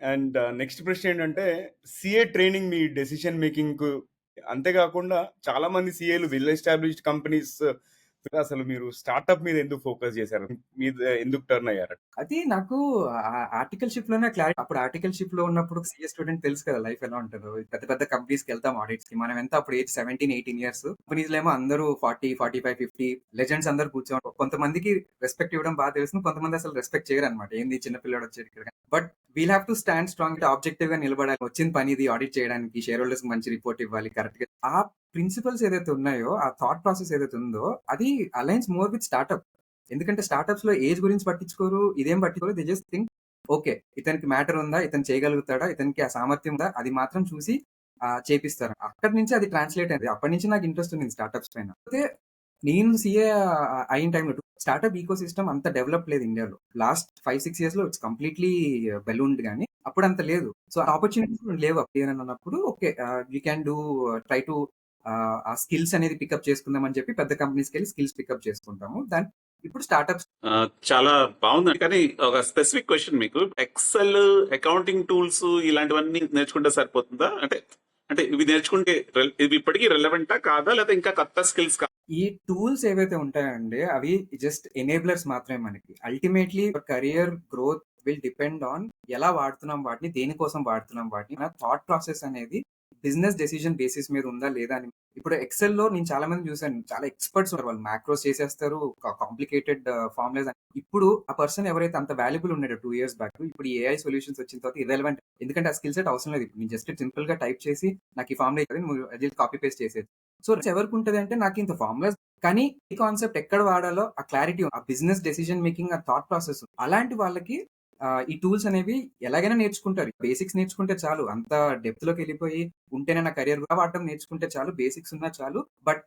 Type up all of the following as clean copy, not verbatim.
And next ప్రశ్న ఏంటంటే, CA training మీ decision మేకింగ్‌కు అంతే గాకుండా చాలా మంది సీఏలు వెల్ ఎస్టాబ్లిష్డ్ కంపెనీస్ అసలు మీరు స్టార్టప్ మీద ఎందుకు ఫోకస్ చేశారు? మీద ఎందుకు టర్న్ అయ్యారు? అది నాకు ఆర్టికల్‌షిప్‌లోనే క్లారిటీ. అప్పుడు ఆర్టికల్‌షిప్‌లో ఉన్నప్పుడు సీఏ స్టూడెంట్ తెలుసు కదా! లైఫ్ ఎలా ఉంటదో. పెద్ద పెద్ద కంపెనీస్‌కెళ్తాం ఆడిట్స్‌కి. మనం ఎంత అప్పుడు ఏజ్ 17, 18 ఇయర్స్. కంపెనీస్‌లో ఏమో అందరూ 40, 45, 50 లెజెండ్స్ అందరూ కూర్చొని కొంతమందికి రెస్పెక్ట్ ఇవ్వడం తెలుస్తుంది. కొంతమంది అసలు రెస్పెక్ట్ చేయరన్నమాట. ఏంది చిన్న పిల్లోడు వచ్చాడు ఇక్కడ. But we'll have to stand strong, ఆబ్జెక్టివ్‌గా నిలబడాలి. వచ్చిన పని ఇది ఆడిట్ చేయడానికి, షేర్ హోల్డర్స్‌కి మంచి రిపోర్ట్ ఇవ్వాలి కరెక్ట్‌గా. ఆ ప్రిన్సిపల్స్ ఏదైతే ఉన్నాయో, ఆ థాట్ ప్రాసెస్ ఏదైతే ఉందో అది అలైన్స్ మోర్ విత్ స్టార్టప్. ఎందుకంటే స్టార్టప్స్ లో ఏజ్ గురించి పట్టించుకోరు, ఇదేం పట్టించుకోరు. దే జస్ట్ థింక్ ఓకే, ఇతనికి మ్యాటర్ ఉందా, ఇతను చేయగలుగుతాడా, ఇతనికి ఆ సామర్థ్యం ఉందా, అది మాత్రం చూసి చేపిస్తారు. అక్కడి నుంచి అది ట్రాన్స్లేట్ అయింది. అప్పటి నుంచి నాకు ఇంట్రెస్ట్ ఉంది స్టార్టప్స్ పైన. అయితే నేను సీఏ అయిన టైంలో స్టార్టప్ ఈకో సిస్టమ్ అంత డెవలప్ లేదు ఇండియాలో. లాస్ట్ 5-6 ఇయర్స్ లో ఇట్స్ కంప్లీట్లీ బెలూన్డ్ గానీ అప్పుడు అంత లేదు. సో ఆపర్చునిటీస్ లేవు అప్పుడు అన్నప్పుడు okay, we can do try to ఆ స్కిల్స్ అనేది పికప్ చేసుకుందాం అని చెప్పి పెద్ద కంపెనీస్కి వెళ్ళి స్కిల్స్ పికప్ చేసుకుంటాము. దాని ఇప్పుడు స్టార్టప్స్. చాలా బాగుందండి. కానీ ఒక స్పెసిఫిక్ క్వశ్చన్ మీకు, ఎక్సెల్, అకౌంటింగ్ టూల్స్ ఇలాంటివన్నీ నేర్చుకుంటే సరిపోతుందా? అంటే అంటే ఇవి నేర్చుకుంటే ఇవి ఇప్పటికీ రెలవెంటా కాదా, లేదా ఇంకా కొత్త స్కిల్స్? ఈ టూల్స్ ఏవైతే ఉంటాయండి అవి జస్ట్ ఎనేబులర్స్ మాత్రమే మనకి. Ultimately career growth will depend on ఎలా వాడుతున్నాం వాటిని, దేనికోసం వాడుతున్నాం వాటిని. మన థాట్ ప్రాసెస్ అనేది బిజినెస్ డెసిషన్ బేసిస్ మీద ఉందా లేదా అని. ఇప్పుడు ఎక్సెల్ లో నేను చాలా మంది చూసాను, చాలా ఎక్స్పర్ట్స్ ఉన్నారు. వాళ్ళు మ్యాక్రోస్ చేసేస్తారు, కాంప్లికేటెడ్ ఫార్ములాస్. ఇప్పుడు ఆ పర్సన్ ఎవరైతే అంత వాల్యుబుల్ ఉన్నాడో 2 ఇయర్స్ బ్యాక్, ఇప్పుడు ఈ ఏఐ సొల్యూషన్స్ వచ్చిన తర్వాత ఇర్రెలవెంట్. ఎందుకంటే ఆ స్కిల్ సెట్ అవసరం లేదు. ఇప్పుడు నేను జస్ట్ సింపుల్ గా టైప్ చేసి నాకు ఈ ఫార్ములా నువ్వు అది కాపీ పేస్ట్ చేసేది. సో ఎవరికి ఉంటది అంటే నాకు ఇంత ఫార్ములాస్, కానీ ఈ కాన్సెప్ట్ ఎక్కడ వాడాలో ఆ క్లారిటీ, ఆ బిజినెస్ డెసిషన్ మేకింగ్, ఆ థాట్ ప్రాసెస్, అలాంటి వాళ్ళకి ఈ టూల్స్ అనేవి ఎలాగైనా నేర్చుకుంటారు. బేసిక్స్ నేర్చుకుంటే చాలు. అంత డెప్త్ లోకి వెళ్ళిపోయి ఉంటేనే నా కెరియర్ వాడటం నేర్చుకుంటే చాలు. బేసిక్స్ ఉన్నా చాలు. బట్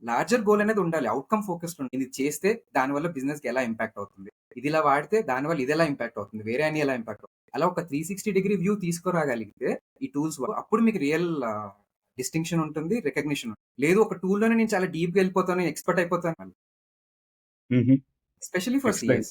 లార్జర్ గోల్ అనేది ఉండాలి. అవుట్‌కమ్ ఫోకస్డ్ ఉండాలి. ఇది చేస్తే దానివల్ల బిజినెస్ కి ఎలా ఇంపాక్ట్ అవుతుంది, ఇది ఇలా వాడితే దానివల్ల ఇది ఎలా ఇంపాక్ట్ అవుతుంది, వేరే అని ఎలా ఇంపాక్ట్ అవుతుంది, అలా ఒక 360 డిగ్రీ వ్యూ తీసుకురాగలిగితే ఈ టూల్స్ అప్పుడు మీకు రియల్ డిస్టింక్షన్ ఉంటుంది, రికగ్నిషన్. లేదు ఒక టూల్ లోనే నేను చాలా డీప్ గా వెళ్ళిపోతాను, ఎక్స్పర్ట్ అయిపోతాను. హుహు. Especially for explain. సీఎస్.